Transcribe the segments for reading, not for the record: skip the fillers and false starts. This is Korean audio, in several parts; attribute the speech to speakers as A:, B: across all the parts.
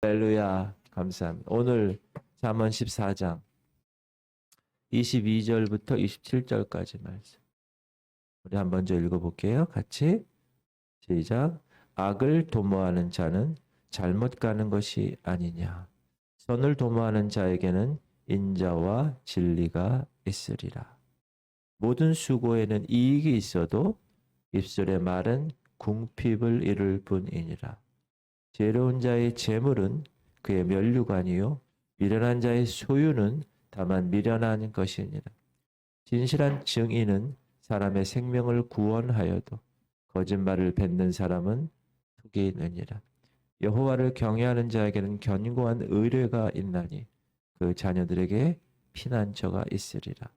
A: 할렐루야. 감사합니다. 오늘 잠언 14장 22절부터 27절까지 말씀. 우리 한번 먼저 읽어볼게요. 같이 시작. 악을 도모하는 자는 잘못 가는 것이 아니냐. 선을 도모하는 자에게는 인자와 진리가 있으리라. 모든 수고에는 이익이 있어도 입술의 말은 궁핍을 이룰 뿐이니라. 지혜로운 자의 재물은 그의 면류관이요 미련한 자의 소유는 다만 미련한 것이니라. 진실한 증인은 사람의 생명을 구원하여도 거짓말을 뱉는 사람은 덕이 있느니라. 여호와를 경외하는 자에게는 견고한 의뢰가 있나니 그 자녀들에게 피난처가 있으리라.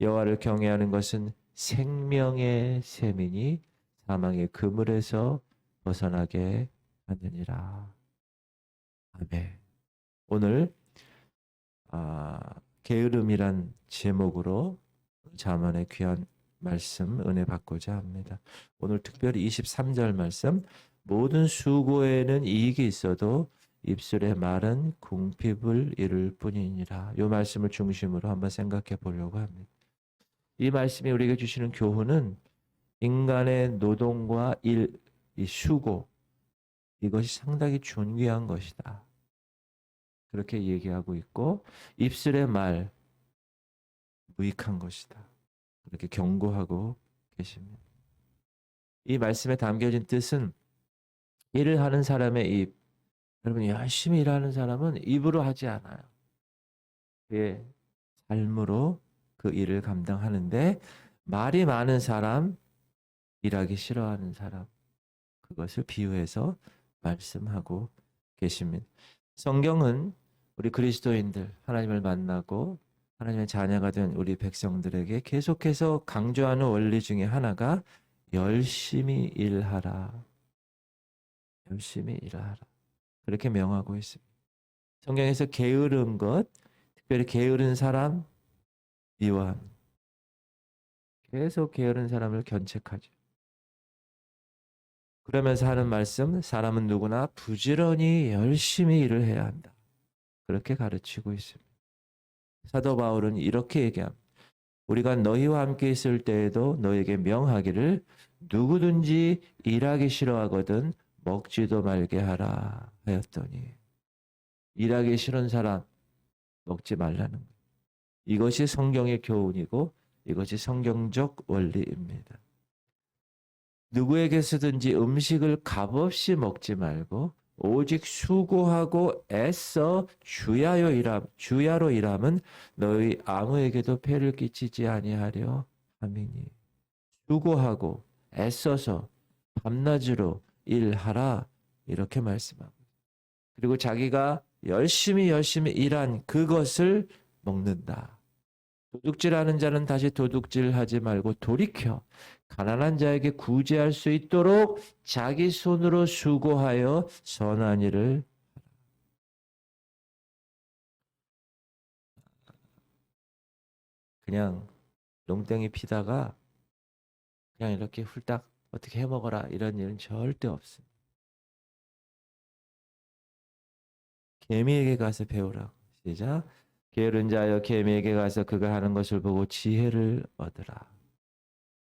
A: 여호와를 경외하는 것은 생명의 셈이니 사망의 그물에서 벗어나게 하느니라. 아멘. 오늘 게으름이란 제목으로 잠언의 귀한 말씀 은혜 받고자 합니다. 오늘 특별히 23절 말씀. 모든 수고에는 이익이 있어도 입술의 말은 궁핍을 이룰 뿐이니라. 이 말씀을 중심으로 한번 생각해 보려고 합니다. 이 말씀이 우리에게 주시는 교훈은 인간의 노동과 일, 이 수고, 이것이 상당히 존귀한 것이다. 그렇게 얘기하고 있고 입술의 말 무익한 것이다. 그렇게 경고하고 계십니다. 이 말씀에 담겨진 뜻은 일을 하는 사람의 입, 여러분 열심히 일하는 사람은 입으로 하지 않아요. 그의 삶으로 그 일을 감당하는데 말이 많은 사람, 일하기 싫어하는 사람, 그것을 비유해서 말씀하고 계십니다. 성경은 우리 그리스도인들, 하나님을 만나고 하나님의 자녀가 된 우리 백성들에게 계속해서 강조하는 원리 중에 하나가 열심히 일하라. 열심히 일하라. 그렇게 명하고 있습니다. 성경에서 게으른 것, 특별히 게으른 사람 미워합니다. 계속 게으른 사람을 견책하죠. 그러면서 하는 말씀, 사람은 누구나 부지런히 열심히 일을 해야 한다. 그렇게 가르치고 있습니다. 사도 바울은 이렇게 얘기합니다. 우리가 너희와 함께 있을 때에도 너에게 명하기를 누구든지 일하기 싫어하거든 먹지도 말게 하라 하였더니 일하기 싫은 사람 먹지 말라는 거예요. 이것이 성경의 교훈이고 이것이 성경적 원리입니다. 누구에게서든지 음식을 값없이 먹지 말고 오직 수고하고 애써 주야로 일함은 너희 아무에게도 폐를 끼치지 아니하려 함이니. 수고하고 애써서 밤낮으로 일하라 이렇게 말씀합니다. 그리고 자기가 열심히 일한 그것을 먹는다. 도둑질하는 자는 다시 도둑질하지 말고 돌이켜 가난한 자에게 구제할 수 있도록 자기 손으로 수고하여 선한 일을 하라. 그냥 농땡이 피다가 그냥 이렇게 훌딱 어떻게 해먹어라 이런 일은 절대 없습니다. 개미에게 가서 배우라고. 시작. 게으른 자여 개미에게 가서 그가 하는 것을 보고 지혜를 얻으라.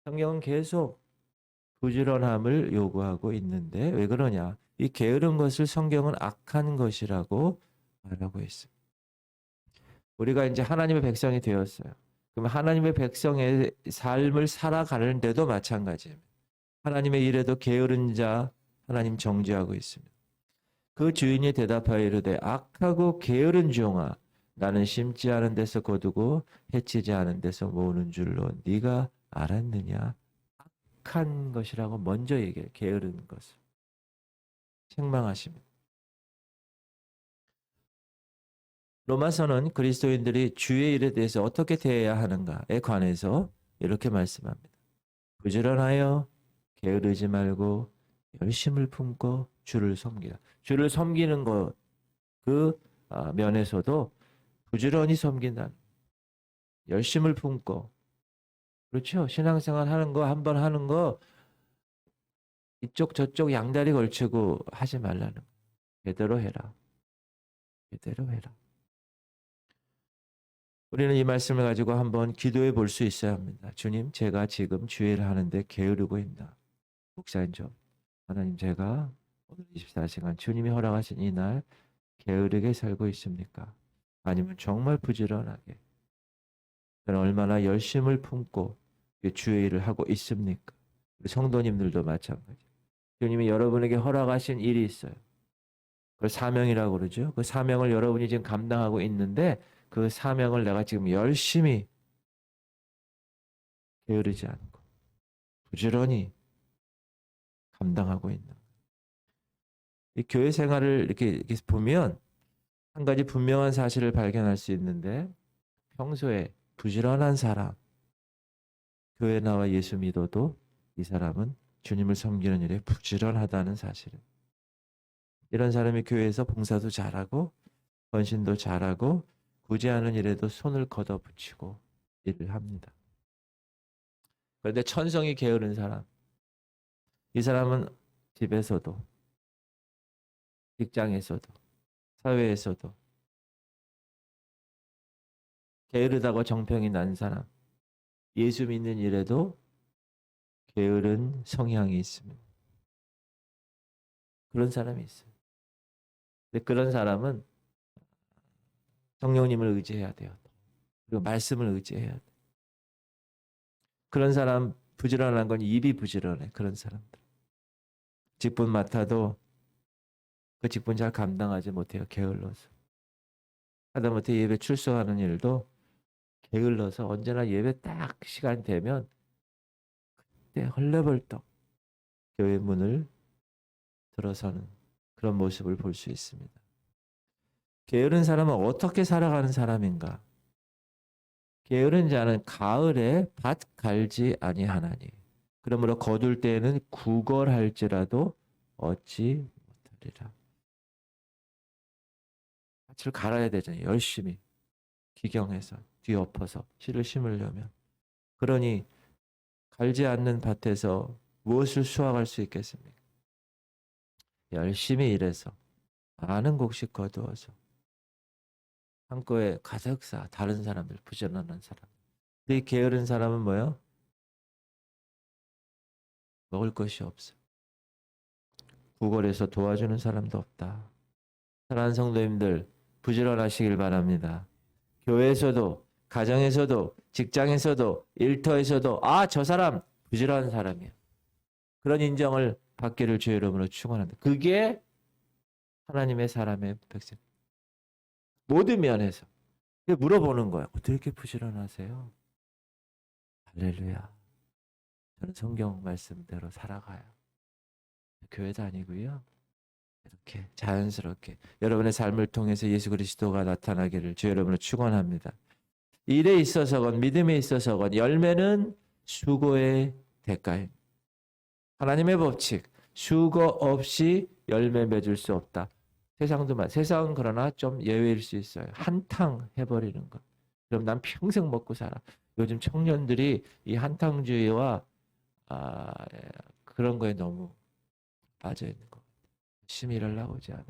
A: 성경은 계속 부지런함을 요구하고 있는데 왜 그러냐? 이 게으른 것을 성경은 악한 것이라고 말하고 있습니다. 우리가 이제 하나님의 백성이 되었어요. 그럼 하나님의 백성의 삶을 살아가는데도 마찬가지입니다. 하나님의 일에도 게으른 자 하나님 정죄하고 있습니다. 그 주인이 대답하여 이르되 악하고 게으른 종아 나는 심지 않은 데서 거두고 해치지 않은 데서 모으는 줄로 네가 알았느냐? 악한 것이라고 먼저 얘기해요. 게으른 것을. 책망하십니다. 로마서는 그리스도인들이 주의 일에 대해서 어떻게 대해야 하는가에 관해서 이렇게 말씀합니다. 부지런하여 게으르지 말고 열심을 품고 주를 섬기라. 주를 섬기는 것, 그 면에서도 부지런히 섬긴다는 열심을 품고 그렇죠. 신앙생활 하는 거 한 번 하는 거 이쪽 저쪽 양다리 걸치고 하지 말라는 거. 제대로 해라. 제대로 해라. 우리는 이 말씀을 가지고 한번 기도해 볼 수 있어야 합니다. 주님, 제가 지금 주일을 하는데 게으르고 있나? 목사님 좀, 하나님 제가 오늘 24시간 주님이 허락하신 이 날 게으르게 살고 있습니까? 아니면 정말 부지런하게 저는 얼마나 열심을 품고 주일을 하고 있습니까? 우리 성도님들도 마찬가지. 주님이 여러분에게 허락하신 일이 있어요. 그걸 사명이라고 그러죠. 그 사명을 여러분이 지금 감당하고 있는데 그 사명을 내가 지금 열심히 게으르지 않고 부지런히 감당하고 있는. 이 교회 생활을 이렇게 보면 한 가지 분명한 사실을 발견할 수 있는데 평소에 부지런한 사람, 교회 나와 예수 믿어도 이 사람은 주님을 섬기는 일에 부지런하다는 사실을. 이런 사람이 교회에서 봉사도 잘하고 헌신도 잘하고 굳이 하는 일에도 손을 걷어붙이고 일을 합니다. 그런데 천성이 게으른 사람, 이 사람은 집에서도 직장에서도 사회에서도 게으르다고 정평이 난 사람, 예수 믿는 일에도 게으른 성향이 있습니다. 그런 사람이 있어요. 근데 그런 사람은 성령님을 의지해야 돼요. 그리고 말씀을 의지해야 돼요. 그런 사람 부지런한 건 입이 부지런해. 그런 사람들. 직분 맡아도 그 직분 잘 감당하지 못해요. 게을러서. 하다못해 예배 출석하는 일도 게을러서 언제나 예배 딱 시간 되면 그때 헐레벌떡 교회 문을 들어서는 그런 모습을 볼 수 있습니다. 게으른 사람은 어떻게 살아가는 사람인가? 게으른 자는 가을에 밭 갈지 아니하나니 그러므로 거둘 때에는 구걸할지라도 얻지 못하리라. 밭을 갈아야 되잖아요. 열심히 기경해서 뒤엎어서 씨를 심으려면. 그러니 갈지 않는 밭에서 무엇을 수확할 수 있겠습니까? 열심히 일해서 많은 곡식 거두어서 창고에 가득 쌓아 다른 사람들 부지런한 사람. 이 게으른 사람은 뭐요? 먹을 것이 없어. 구걸해서 도와주는 사람도 없다. 사랑하는 성도님들 부지런하시길 바랍니다. 교회에서도 가정에서도 직장에서도 일터에서도 저 사람 부지런한 사람이야. 그런 인정을 받기를 주의 이름으로 축원한다. 그게 하나님의 사람의 백성. 모든 면에서 물어보는 거야. 어떻게 이렇게 부지런하세요? 할렐루야. 저는 성경 말씀대로 살아가요. 교회 다니고요. 이렇게 자연스럽게 여러분의 삶을 통해서 예수 그리스도가 나타나기를 주 여러분을 축원합니다. 일에 있어서건 믿음에 있어서건 열매는 수고의 대가입니다. 하나님의 법칙, 수고 없이 열매 맺을 수 없다. 세상은 그러나 좀 예외일 수 있어요. 한탕 해버리는 것. 그럼 난 평생 먹고 살아. 요즘 청년들이 이 한탕주의와 그런 거에 너무 빠져 있는 것 같아요. 열심히 일하려고 하지 않아요.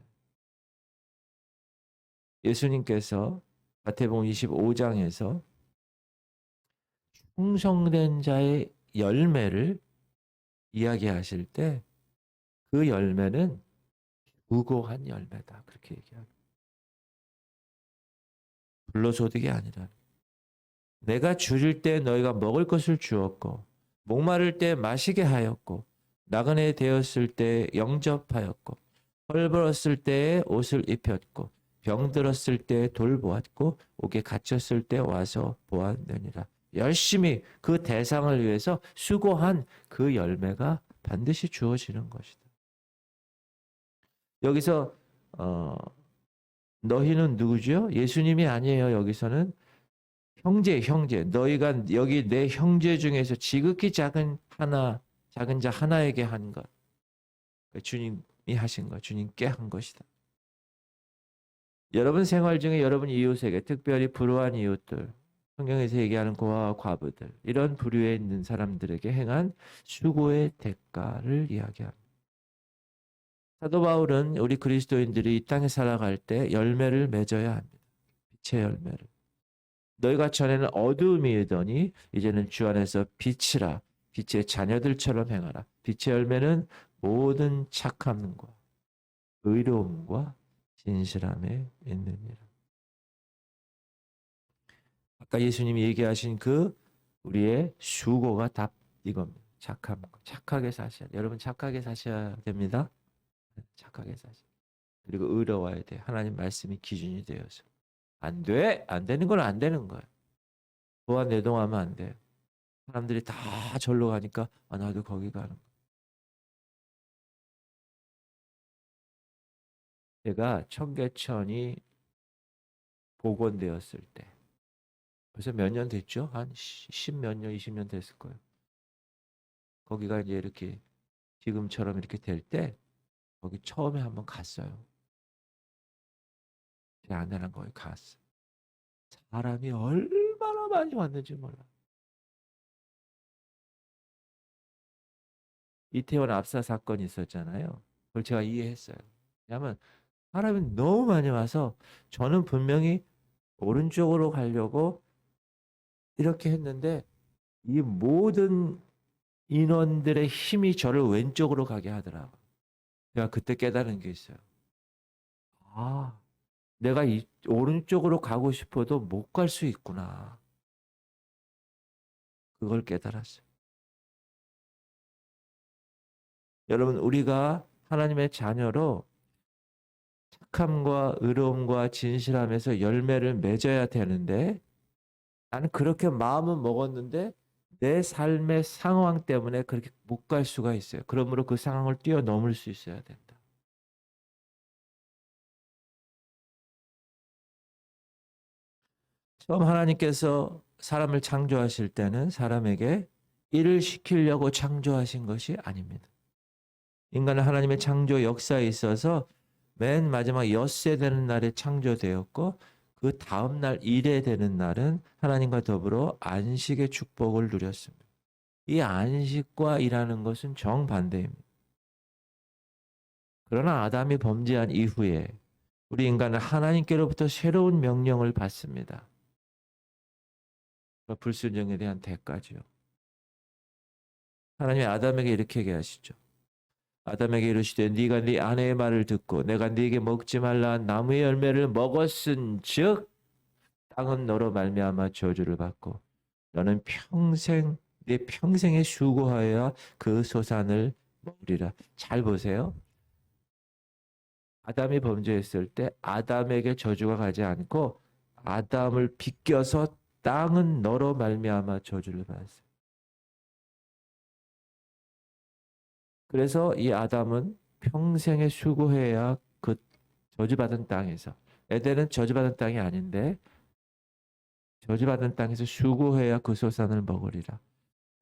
A: 예수님께서 마태복음 25장에서 충성된 자의 열매를 이야기하실 때 그 열매는 무고한 열매다. 그렇게 얘기합니다. 불로소득이 아니라 내가 줄일 때 너희가 먹을 것을 주었고 목마를 때 마시게 하였고 나그네 되었을 때 영접하였고 헐벗었을 때에 옷을 입혔고 병들었을 때 돌보았고 옥에 갇혔을 때 와서 보았느니라. 열심히 그 대상을 위해서 수고한 그 열매가 반드시 주어지는 것이다. 여기서 너희는 누구죠? 예수님이 아니에요. 여기서는 형제. 너희가 여기 내 형제 중에서 지극히 작은 자 하나에게 한 것. 주님이 하신 것, 주님께 한 것이다. 여러분 생활 중에 여러분 이웃에게 특별히 불우한 이웃들, 성경에서 얘기하는 고아와 과부들, 이런 부류에 있는 사람들에게 행한 수고의 대가를 이야기합니다. 사도 바울은 우리 그리스도인들이 이 땅에 살아갈 때 열매를 맺어야 합니다. 빛의 열매를. 너희가 전에는 어두움이더니 이제는 주 안에서 빛이라. 빛의 자녀들처럼 행하라. 빛의 열매는 모든 착함과 의로움과 진실함에 있느니라. 아까 예수님이 얘기하신 그 우리의 수고가 답 이겁니다. 착함, 착하게 사셔야 돼요. 여러분 착하게 사셔야 됩니다. 착하게 사셔. 그리고 의로워야 돼. 하나님 말씀이 기준이 되어서. 안 돼. 안 되는 건 안 되는 거예요. 보안 내동하면 안 돼요. 사람들이 다 절로 가니까 나도 거기 가는 거예요. 제가 청계천이 복원되었을 때 벌써 몇 년 됐죠? 한 10몇 년, 20년 됐을 거예요. 거기가 이제 이렇게 지금처럼 이렇게 될 때 거기 처음에 한번 갔어요. 제 아내랑 거기 갔어. 사람이 얼마나 많이 왔는지 몰라. 이태원 압사 사건이 있었잖아요. 그걸 제가 이해했어요. 왜냐하면 사람이 너무 많이 와서 저는 분명히 오른쪽으로 가려고 이렇게 했는데 이 모든 인원들의 힘이 저를 왼쪽으로 가게 하더라고요. 제가 그때 깨달은 게 있어요. 아, 내가 이 오른쪽으로 가고 싶어도 못 갈 수 있구나. 그걸 깨달았어요. 여러분, 우리가 하나님의 자녀로 착함과 의로움과 진실함에서 열매를 맺어야 되는데 나는 그렇게 마음은 먹었는데 내 삶의 상황 때문에 그렇게 못 갈 수가 있어요. 그러므로 그 상황을 뛰어넘을 수 있어야 된다. 처음 하나님께서 사람을 창조하실 때는 사람에게 일을 시키려고 창조하신 것이 아닙니다. 인간은 하나님의 창조 역사에 있어서 맨 마지막 엿새 되는 날에 창조되었고 그 다음 날 일에 되는 날은 하나님과 더불어 안식의 축복을 누렸습니다. 이 안식과 일하는 것은 정반대입니다. 그러나 아담이 범죄한 이후에 우리 인간은 하나님께로부터 새로운 명령을 받습니다. 불순종에 대한 대가죠. 하나님이 아담에게 이렇게 얘기하시죠. 아담에게 이르시되 네가 네 아내의 말을 듣고 내가 네게 먹지 말라 한 나무의 열매를 먹었은즉 땅은 너로 말미암아 저주를 받고 너는 평생 네 평생에 수고하여야 그 소산을 먹으리라. 잘 보세요. 아담이 범죄했을 때 아담에게 저주가 가지 않고 아담을 비껴서 땅은 너로 말미암아 저주를 받았어요. 그래서 이 아담은 평생에 수고해야 그 저주받은 땅에서 에덴은 저주받은 땅이 아닌데 저주받은 땅에서 수고해야 그 소산을 먹으리라.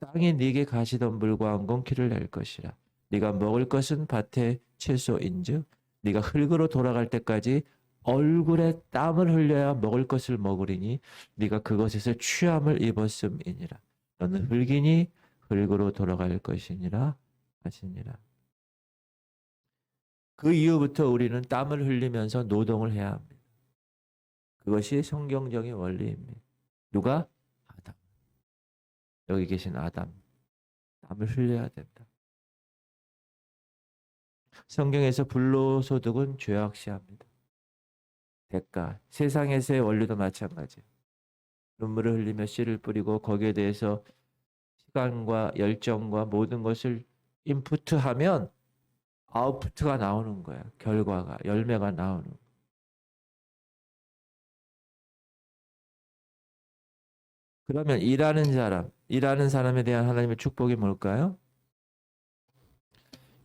A: 땅이 네게 가시던 물과 엉겅퀴를 낼 것이라. 네가 먹을 것은 밭의 채소인즉 네가 흙으로 돌아갈 때까지 얼굴에 땀을 흘려야 먹을 것을 먹으리니 네가 그것에서 취함을 입었음이니라. 너는 흙이니 흙으로 돌아갈 것이니라 하시니라. 그 이후부터 우리는 땀을 흘리면서 노동을 해야 합니다. 그것이 성경적인 원리입니다. 누가? 아담. 여기 계신 아담. 땀을 흘려야 된다. 성경에서 불로소득은 죄악시합니다. 대가. 세상에서의 원리도 마찬가지예요. 눈물을 흘리며 씨를 뿌리고 거기에 대해서 시간과 열정과 모든 것을 인풋하면 아웃풋가 나오는 거예요. 결과가, 열매가 나오는 거예요. 그러면 일하는 사람에 대한 하나님의 축복이 뭘까요?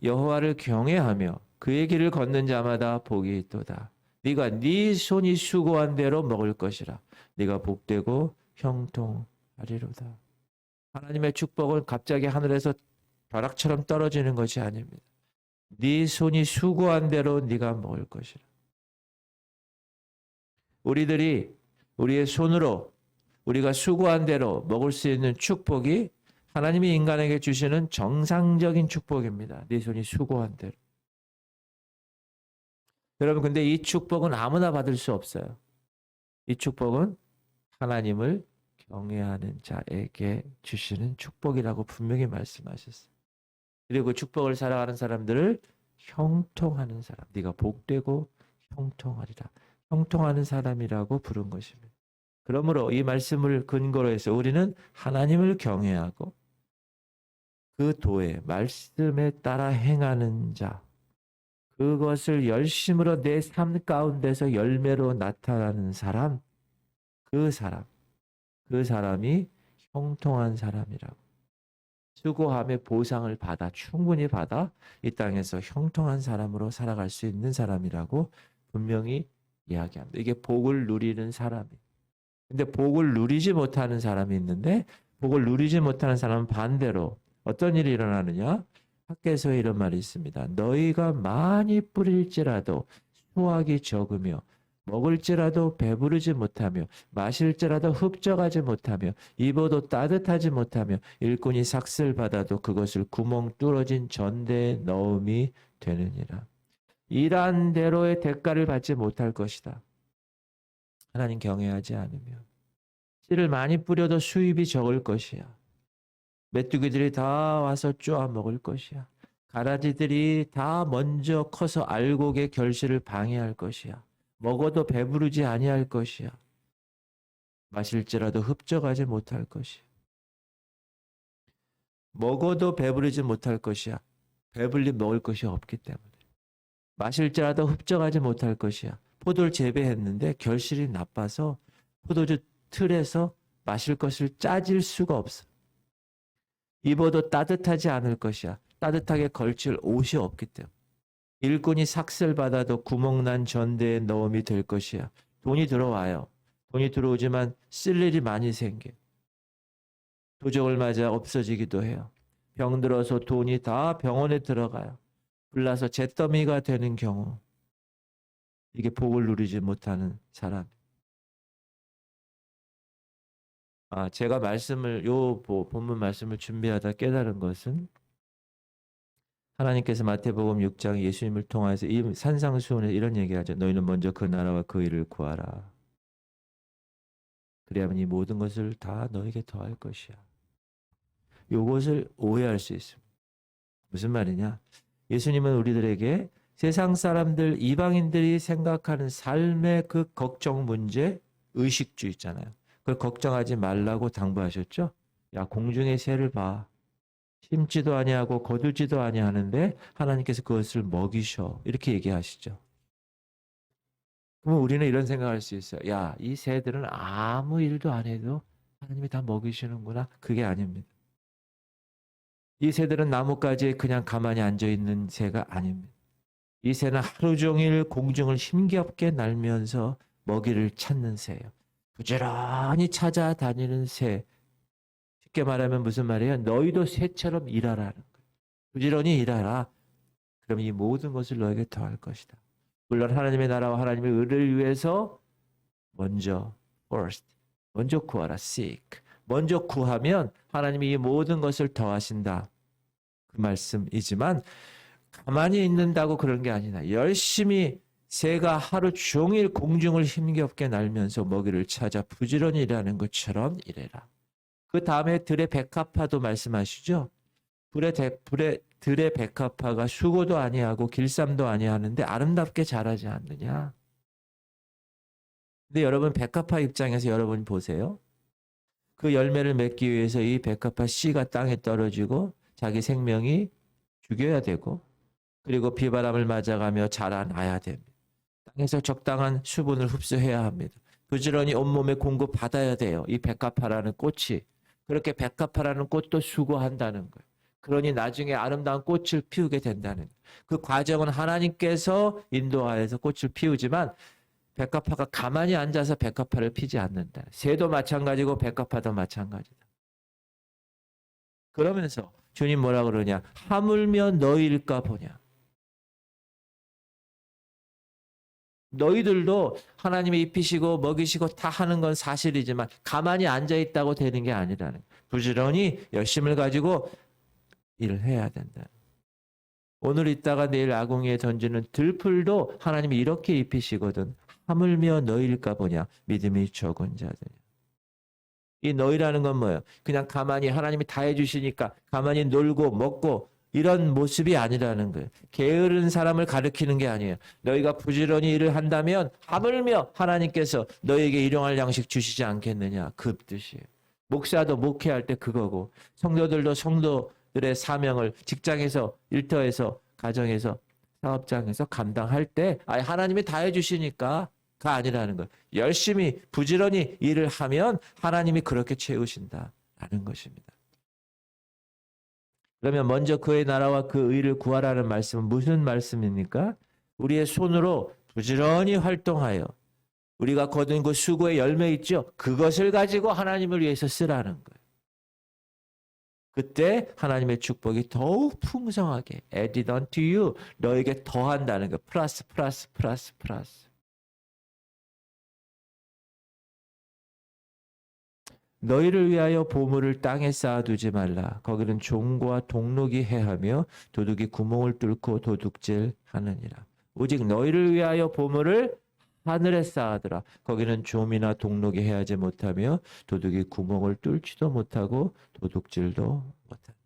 A: 여호와를 경외하며 그의 길을 걷는 자마다 복이 있도다. 네가 네 손이 수고한 대로 먹을 것이라. 네가 복되고 형통하리로다. 하나님의 축복은 갑자기 하늘에서 벼락처럼 떨어지는 것이 아닙니다. 네 손이 수고한 대로 네가 먹을 것이라. 우리들이 우리의 손으로 우리가 수고한 대로 먹을 수 있는 축복이 하나님이 인간에게 주시는 정상적인 축복입니다. 네 손이 수고한 대로. 여러분, 근데 이 축복은 아무나 받을 수 없어요. 이 축복은 하나님을 경외하는 자에게 주시는 축복이라고 분명히 말씀하셨어요. 그리고 축복을 살아가는 사람들을 형통하는 사람, 네가 복되고 형통하리라. 형통하는 사람이라고 부른 것입니다. 그러므로 이 말씀을 근거로 해서 우리는 하나님을 경외하고 그 도에 말씀에 따라 행하는 자, 그것을 열심으로 내 삶 가운데서 열매로 나타나는 사람, 그 사람이 형통한 사람이라고. 수고함의 보상을 받아, 충분히 받아 이 땅에서 형통한 사람으로 살아갈 수 있는 사람이라고 분명히 이야기합니다. 이게 복을 누리는 사람이에요. 근데 복을 누리지 못하는 사람이 있는데, 복을 누리지 못하는 사람은 반대로 어떤 일이 일어나느냐? 학개서에 이런 말이 있습니다. 너희가 많이 뿌릴지라도 수확이 적으며 먹을지라도 배부르지 못하며 마실지라도 흡족하지 못하며 입어도 따뜻하지 못하며 일꾼이 삭슬 받아도 그것을 구멍 뚫어진 전대에 넣음이 되느니라. 일한 대로의 대가를 받지 못할 것이다. 하나님 경외하지 않으면 씨를 많이 뿌려도 수입이 적을 것이야. 메뚜기들이 다 와서 쪼아 먹을 것이야. 가라지들이 다 먼저 커서 알곡의 결실을 방해할 것이야. 먹어도 배부르지 아니할 것이야. 마실지라도 흡족하지 못할 것이야. 먹어도 배부르지 못할 것이야. 배불리 먹을 것이 없기 때문에. 마실지라도 흡족하지 못할 것이야. 포도를 재배했는데 결실이 나빠서 포도주 틀에서 마실 것을 짜질 수가 없어. 입어도 따뜻하지 않을 것이야. 따뜻하게 걸칠 옷이 없기 때문에. 일꾼이 삭슬 받아도 구멍난 전대에 넣음이 될 것이야. 돈이 들어와요. 돈이 들어오지만 쓸 일이 많이 생겨. 도적을 맞아 없어지기도 해요. 병들어서 돈이 다 병원에 들어가요. 불나서 잿더미가 되는 경우. 이게 복을 누리지 못하는 사람. 제가 본문 말씀을 준비하다 깨달은 것은 하나님께서 마태복음 6장 예수님을 통해서 이 산상수훈에 이런 얘기하죠. 너희는 먼저 그 나라와 그 일을 구하라. 그래야만 이 모든 것을 다 너에게 더할 것이야. 이것을 오해할 수 있습니다. 무슨 말이냐? 예수님은 우리들에게 세상 사람들, 이방인들이 생각하는 삶의 그 걱정 문제, 의식주 있잖아요. 그걸 걱정하지 말라고 당부하셨죠? 야, 공중의 새를 봐. 심지도 아니하고 거두지도 아니하는데 하나님께서 그것을 먹이셔. 이렇게 얘기하시죠. 그러면 우리는 이런 생각할 수 있어요. 야, 이 새들은 아무 일도 안 해도 하나님이 다 먹이시는구나. 그게 아닙니다. 이 새들은 나뭇가지에 그냥 가만히 앉아있는 새가 아닙니다. 이 새는 하루 종일 공중을 힘겹게 날면서 먹이를 찾는 새예요. 부지런히 찾아다니는 새. 쉽게 말하면 무슨 말이에요? 너희도 새처럼 일하라는 거예요. 부지런히 일하라. 그럼 이 모든 것을 너에게 더할 것이다. 물론 하나님의 나라와 하나님의 의를 위해서 먼저 구하라. seek. 먼저 구하면 하나님이 이 모든 것을 더하신다. 그 말씀이지만 가만히 있는다고 그런 게 아니라 열심히 새가 하루 종일 공중을 힘겹게 날면서 먹이를 찾아 부지런히 일하는 것처럼 일해라. 그 다음에 들의 백합화도 말씀하시죠. 들의 백합화가 수고도 아니하고 길쌈도 아니하는데 아름답게 자라지 않느냐. 근데 여러분 백합화 입장에서 여러분 보세요. 그 열매를 맺기 위해서 이 백합화 씨가 땅에 떨어지고 자기 생명이 죽여야 되고 그리고 비바람을 맞아가며 자라나야 됩니다. 땅에서 적당한 수분을 흡수해야 합니다. 부지런히 온몸에 공급받아야 돼요. 이 백합화라는 꽃이. 그렇게 백합화라는 꽃도 수고한다는 거예요. 그러니 나중에 아름다운 꽃을 피우게 된다는 거예요. 그 과정은 하나님께서 인도하여서 꽃을 피우지만 백합화가 가만히 앉아서 백합화를 피지 않는다. 새도 마찬가지고 백합화도 마찬가지다. 그러면서 주님 뭐라 그러냐? 하물며 너희일까 보냐. 너희들도 하나님이 입히시고 먹이시고 다 하는 건 사실이지만 가만히 앉아있다고 되는 게 아니라는 거예요. 부지런히 열심을 가지고 일을 해야 된다. 오늘 있다가 내일 아궁이에 던지는 들풀도 하나님이 이렇게 입히시거든. 하물며 너희일까 보냐. 믿음이 적은 자들이야. 이 너희라는 건 뭐예요? 그냥 가만히 하나님이 다 해주시니까 가만히 놀고 먹고 이런 모습이 아니라는 거예요. 게으른 사람을 가리키는 게 아니에요. 너희가 부지런히 일을 한다면 하물며 하나님께서 너희에게 일용할 양식 주시지 않겠느냐. 그 뜻이에요. 목사도 목회할 때 그거고 성도들도 성도들의 사명을 직장에서 일터에서 가정에서 사업장에서 감당할 때 하나님이 다 해주시니까 가 아니라는 거예요. 열심히 부지런히 일을 하면 하나님이 그렇게 채우신다라는 것입니다. 그러면 먼저 그의 나라와 그 의를 구하라는 말씀은 무슨 말씀입니까? 우리의 손으로 부지런히 활동하여 우리가 거둔 그 수고의 열매 있죠? 그것을 가지고 하나님을 위해서 쓰라는 거예요. 그때 하나님의 축복이 더욱 풍성하게 added unto you 너에게 더한다는 거예요. 플러스 플러스 플러스 플러스. 너희를 위하여 보물을 땅에 쌓아두지 말라. 거기는 종과 동록이 해하며 도둑이 구멍을 뚫고 도둑질하느니라. 오직 너희를 위하여 보물을 하늘에 쌓아두라. 거기는 좀이나 동록이 해하지 못하며 도둑이 구멍을 뚫지도 못하고 도둑질도 못하느니라.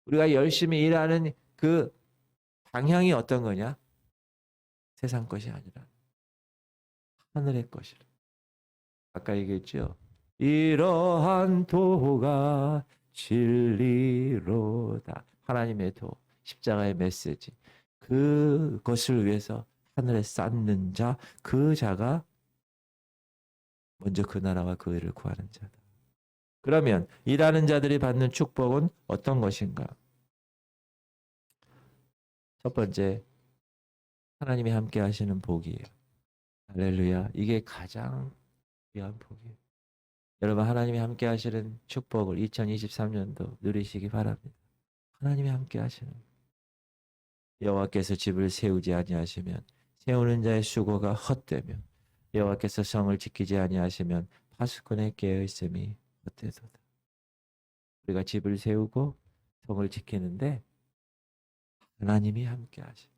A: 우리가 열심히 일하는 그 방향이 어떤 거냐? 세상 것이 아니라 하늘의 것이라. 아까 얘기했죠. 이러한 도가 진리로다. 하나님의 도, 십자가의 메시지. 그것을 위해서 하늘에 쌓는 자, 그 자가 먼저 그 나라와 그 의를 구하는 자다. 그러면 일하는 자들이 받는 축복은 어떤 것인가? 첫 번째, 하나님이 함께 하시는 복이에요. 할렐루야. 이게 가장 귀한 복이에요. 여러분 하나님이 함께 하시는 축복을 2023년도 누리시기 바랍니다. 하나님이 함께 하시는 여호와께서 집을 세우지 아니하시면 세우는 자의 수고가 헛되며 여호와께서 성을 지키지 아니하시면 파수꾼의 깨어 있음이 헛되도다. 우리가 집을 세우고 성을 지키는데 하나님이 함께 하시고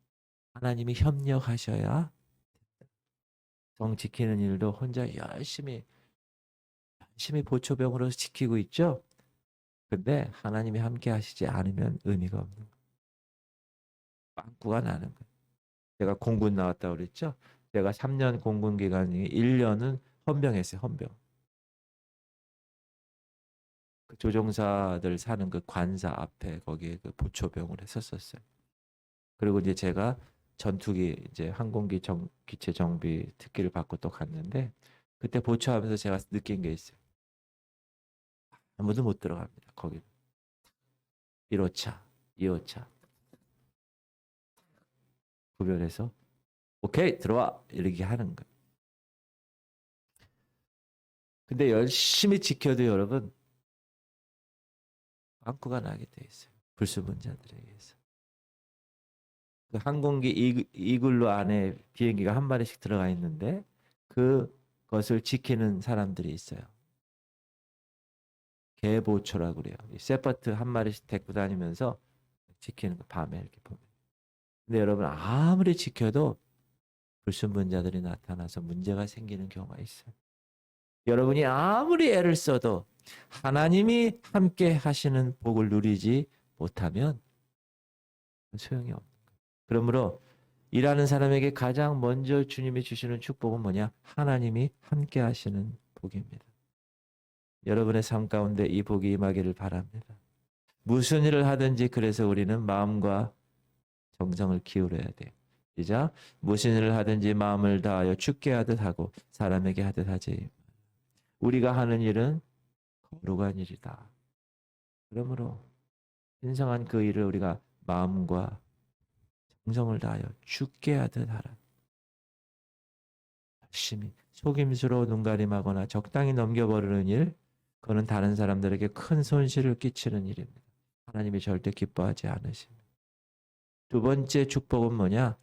A: 하나님이 협력하셔야 성 지키는 일도 혼자 열심히 보초병으로 지키고 있죠. 근데 하나님이 함께 하시지 않으면 의미가 없는 거예요. 빵꾸가 나는 거예요. 제가 공군 나왔다고 그랬죠. 제가 3년 공군 기간 중에 1년은 헌병했어요. 헌병. 그 조종사들 사는 그 관사 앞에 거기에 그 보초병을 했었어요. 그리고 이제 제가 전투기 이제 항공기 기체 정비 특기를 받고 또 갔는데 그때 보초하면서 제가 느낀 게 있어요. 아무도 못 들어갑니다. 거기 1호차, 2호차 구별해서 오케이 들어와 이렇게 하는 거예요. 근데 열심히 지켜도 여러분 빵꾸가 나게 돼 있어요. 불순분자들에 의해서. 그 항공기 이글루 안에 비행기가 한 마리씩 들어가 있는데 그것을 지키는 사람들이 있어요. 개보초라고 그래요. 세퍼트 한 마리씩 데리고 다니면서 지키는 거 밤에 이렇게 보면. 근데 여러분 아무리 지켜도 불순분자들이 나타나서 문제가 생기는 경우가 있어요. 여러분이 아무리 애를 써도 하나님이 함께 하시는 복을 누리지 못하면 소용이 없는 거예요. 그러므로 일하는 사람에게 가장 먼저 주님이 주시는 축복은 뭐냐? 하나님이 함께 하시는 복입니다. 여러분의 삶 가운데 이 복이 임하기를 바랍니다. 무슨 일을 하든지 그래서 우리는 마음과 정성을 기울여야 돼요. 시작. 무슨 일을 하든지 마음을 다하여 주께 하듯 하고 사람에게 하듯 하지. 우리가 하는 일은 거룩한 일이다. 그러므로 신성한 그 일을 우리가 마음과 정성을 다하여 주께 하듯 하라. 열심히 속임수로 눈가림하거나 적당히 넘겨버리는 일, 그거는 다른 사람들에게 큰 손실을 끼치는 일입니다. 하나님이 절대 기뻐하지 않으십니다. 두 번째 축복은 뭐냐?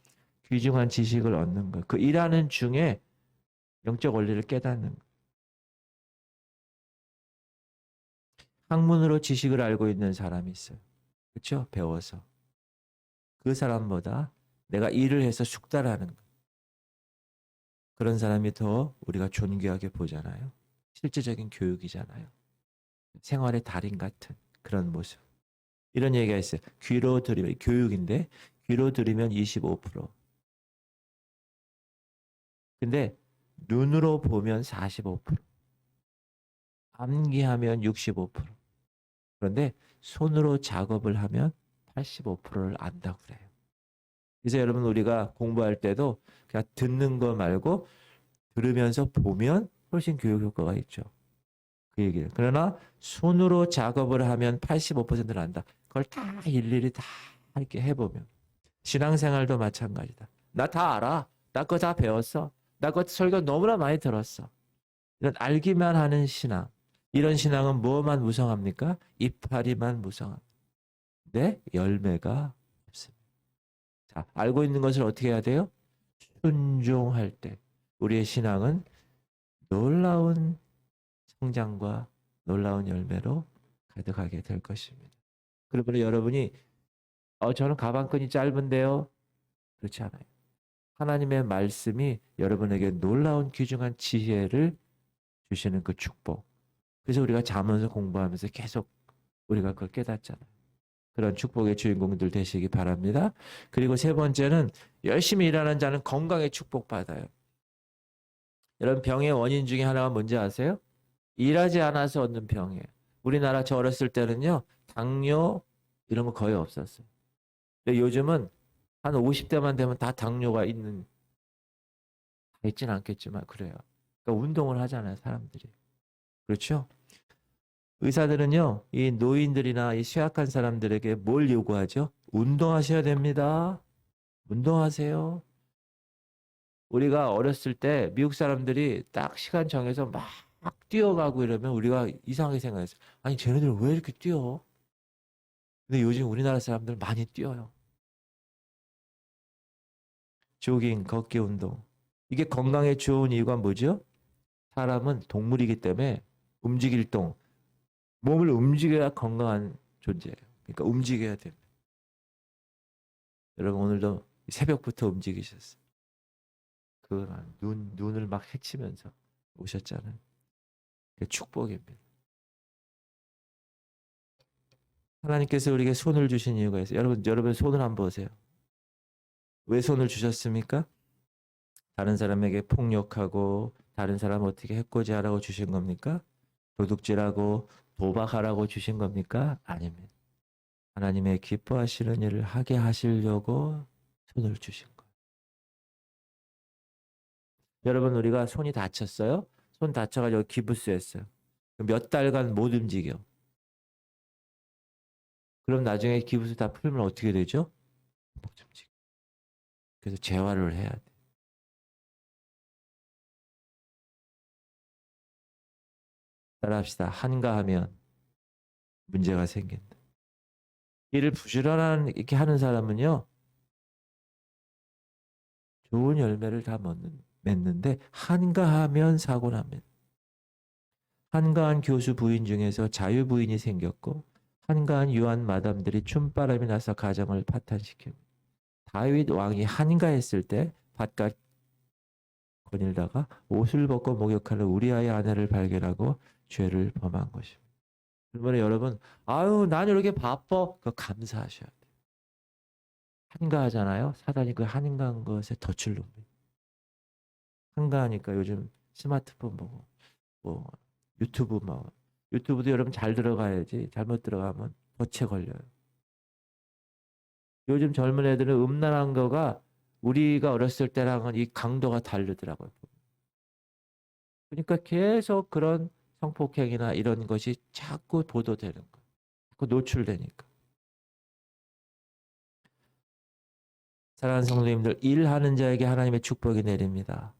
A: 귀중한 지식을 얻는 것. 그 일하는 중에 영적 원리를 깨닫는 것. 학문으로 지식을 알고 있는 사람이 있어요. 그렇죠? 배워서. 그 사람보다 내가 일을 해서 숙달하는 거. 그런 사람이 더 우리가 존귀하게 보잖아요. 실제적인 교육이잖아요. 생활의 달인 같은 그런 모습. 이런 얘기가 있어요. 귀로 들으면 교육인데 귀로 들으면 25%. 근데 눈으로 보면 45%. 암기하면 65%. 그런데 손으로 작업을 하면 85%를 안다고 그래요. 그래서 여러분 우리가 공부할 때도 그냥 듣는 거 말고 들으면서 보면 훨씬 교육 효과가 있죠. 그 얘기를. 그러나 손으로 작업을 하면 85%를 안다. 그걸 다 일일이 다 이렇게 해보면. 신앙생활도 마찬가지다. 나 다 알아. 나 그거 다 배웠어. 나 그거 설교 너무나 많이 들었어. 이런 알기만 하는 신앙. 이런 신앙은 뭐만 무성합니까? 이파리만 무성합니다. 네? 열매가 없습니다. 자, 알고 있는 것을 어떻게 해야 돼요? 순종할 때 우리의 신앙은 놀라운 성장과 놀라운 열매로 가득하게 될 것입니다. 그러므로 여러분이 저는 가방끈이 짧은데요. 그렇지 않아요. 하나님의 말씀이 여러분에게 놀라운 귀중한 지혜를 주시는 그 축복. 그래서 우리가 자면서 공부하면서 계속 우리가 그걸 깨닫잖아요. 그런 축복의 주인공들 되시기 바랍니다. 그리고 세 번째는 열심히 일하는 자는 건강의 축복받아요. 여러분 병의 원인 중에 하나가 뭔지 아세요? 일하지 않아서 얻는 병이에요. 우리나라 저 어렸을 때는요. 당뇨 이런 거 거의 없었어요. 근데 요즘은 한 50대만 되면 다 당뇨가 있진 않겠지만 그래요. 그러니까 운동을 하잖아요, 사람들이. 그렇죠? 의사들은요, 이 노인들이나 이 쇠약한 사람들에게 뭘 요구하죠? 운동하셔야 됩니다. 운동하세요. 우리가 어렸을 때 미국 사람들이 딱 시간 정해서 막 뛰어가고 이러면 우리가 이상하게 생각했어요. 아니, 쟤네들 왜 이렇게 뛰어? 근데 요즘 우리나라 사람들 많이 뛰어요. 조깅, 걷기 운동. 이게 건강에 좋은 이유가 뭐죠? 사람은 동물이기 때문에 움직일 동, 몸을 움직여야 건강한 존재예요. 그러니까 움직여야 됩니다. 여러분 오늘도 새벽부터 움직이셨어요. 눈을 막 헤치면서 오셨잖아요. 그 축복입니다. 하나님께서 우리에게 손을 주신 이유가 있어요. 여러분 손을 한번 보세요. 왜 손을 주셨습니까? 다른 사람에게 폭력하고 다른 사람 어떻게 해코지하라고 주신 겁니까? 도둑질하고 도박하라고 주신 겁니까? 아닙니다. 하나님의 기뻐하시는 일을 하게 하시려고 손을 주신 거예요. 여러분 우리가 손이 다쳤어요? 손 다쳐가지고 기부스했어요. 몇 달간 못 움직여. 그럼 나중에 기부스 다 풀면 어떻게 되죠? 못 움직여. 그래서 재활을 해야 돼. 따라합시다. 한가하면 문제가 생긴다. 일을 부지런하게 하는 사람은요. 좋은 열매를 다 맺는데 한가하면 사고 납니다. 한가한 교수 부인 중에서 자유 부인이 생겼고 한가한 유한 마담들이 춤바람이 나서 가정을 파탄시킵니다. 다윗 왕이 한가했을 때 밭갓 거닐다가 옷을 벗고 목욕하는 우리아의 아내를 발견하고 죄를 범한 것입니다. 그러면 여러분, 아유, 난 이렇게 바빠. 그거 감사하셔야 돼요. 한가하잖아요. 사단이 그 한가한 것에 덫을 놉니다. 한가하니까 요즘 스마트폰 보고, 뭐, 유튜브 유튜브도 여러분 잘 들어가야지. 잘못 들어가면 덫에 걸려요. 요즘 젊은 애들은 음란한 거가 우리가 어렸을 때랑은 이 강도가 다르더라고요. 그러니까 계속 그런 성폭행이나 이런 것이 자꾸 보도되는 거예요. 자꾸 노출되니까. 사랑하는 성도님들, 일하는 자에게 하나님의 축복이 내립니다.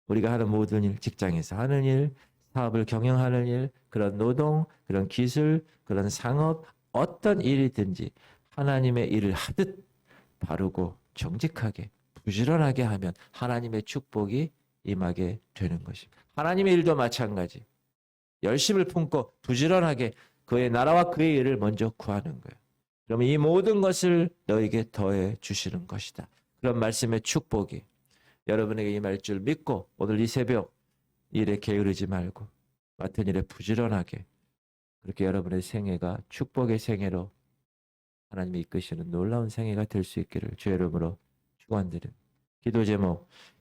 A: 우리가 하는 모든 일, 직장에서 하는 일, 사업을 경영하는 일, 그런 노동, 그런 기술, 그런 상업, 어떤 일이든지 하나님의 일을 하듯 바르고 정직하게 부지런하게 하면 하나님의 축복이 임하게 되는 것입니다. 하나님의 일도 마찬가지. 열심을 품고 부지런하게 그의 나라와 그의 일을 먼저 구하는 거예요. 그러면 이 모든 것을 너에게 더해 주시는 것이다. 그런 말씀의 축복이 여러분에게 임할 줄 믿고 오늘 이 새벽 일에 게으르지 말고 맡은 일에 부지런하게 그렇게 여러분의 생애가 축복의 생애로 하나님이 이끄시는 놀라운 생애가 될 수 있기를 주의 이름으로 축원드립니다. 기도 제목